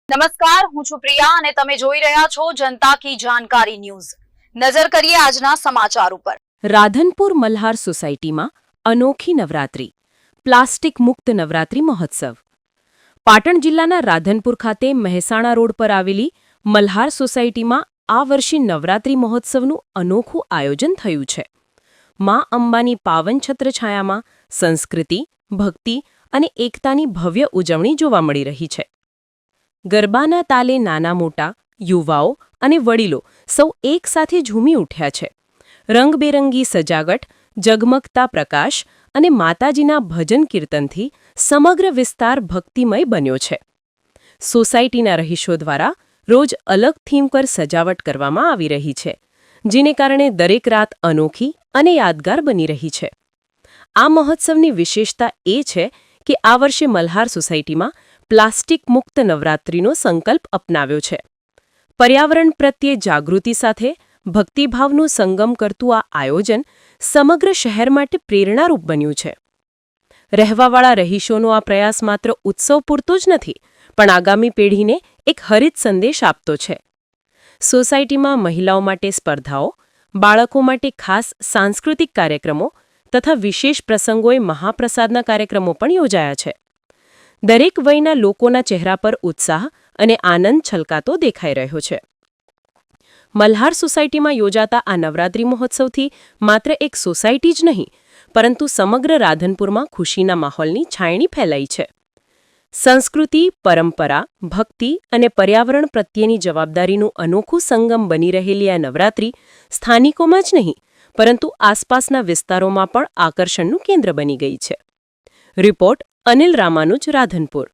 નમસ્કાર, હું છું પ્રિયા અને તમે જોઈ રહ્યા છો જનતા કી જાણકારી ન્યૂઝ। નજર કરીએ આજના સમાચાર ઉપર। રાધનપુર મલ્હાર સોસાયટીમાં અનોખી નવરાત્રી, પ્લાસ્ટિક મુક્ત નવરાત્રી મહોત્સવ। પાટણ જિલ્લાના રાધનપુર ખાતે મહેસાણા રોડ પર આવેલી મલ્હાર સોસાયટીમાં આ વર્ષે નવરાત્રી મહોત્સવનું અનોખું આયોજન થયું છે। મા અંબાની પાવન છત્રછાયામાં સંસ્કૃતિ, ભક્તિ અને એકતાની ભવ્ય ઉજવણી જોવા મળી રહી છે। ગરબાના તાલે નાના મોટા, યુવાઓ અને વડીલો સૌ એકસાથે ઝૂમી ઉઠ્યા છે। રંગબેરંગી સજાવટ, ઝગમગતા પ્રકાશ અને માતાજીના ભજન કીર્તનથી સમગ્ર વિસ્તાર ભક્તિમય બન્યો છે। સોસાયટીના રહીશો દ્વારા રોજ અલગ થીમ પર સજાવટ કરવામાં આવી રહી છે, જેને કારણે દરેક રાત અનોખી અને યાદગાર બની રહી છે। આ મહોત્સવની વિશેષતા એ છે કે આ વર્ષે મલ્હાર સોસાયટીમાં પ્લાસ્ટિક મુક્ત નવરાત્રિનો સંકલ્પ અપનાવ્યો છે। પર્યાવરણ પ્રત્યે જાગૃતિ સાથે ભક્તિભાવનું સંગમ કરતું આ આયોજન સમગ્ર શહેર માટે પ્રેરણારૂપ બન્યું છે। રહેવાવાળા રહીશોનો આ પ્રયાસ માત્ર ઉત્સવ પૂરતો જ નથી, પણ આગામી પેઢીને એક હરિત સંદેશ આપતો છે। સોસાયટીમાં મહિલાઓ માટે સ્પર્ધાઓ, બાળકો માટે ખાસ સાંસ્કૃતિક કાર્યક્રમો તથા વિશેષ પ્રસંગોએ મહાપ્રસાદના કાર્યક્રમો પણ યોજાયા છે। દરેક વયના લોકોના ચહેરા પર ઉત્સાહ અને આનંદ છલકાતો દેખાઈ રહ્યો છે। મલ્હાર સોસાયટીમાં યોજાતા આ નવરાત્રી મહોત્સવથી માત્ર એક સોસાયટી જ નહીં, પરંતુ સમગ્ર રાધનપુરમાં ખુશીના માહોલની છાયણી ફેલાઈ છે। સંસ્કૃતિ, પરંપરા, ભક્તિ અને પર્યાવરણ પ્રત્યેની જવાબદારીનું અનોખું સંગમ બની રહેલી આ નવરાત્રી સ્થાનિકોમાં જ નહીં, પરંતુ આસપાસના વિસ્તારોમાં પણ આકર્ષણનું કેન્દ્ર બની ગઈ છે। રિપોર્ટ અનિલ રામાનુજ, રાધનપુર।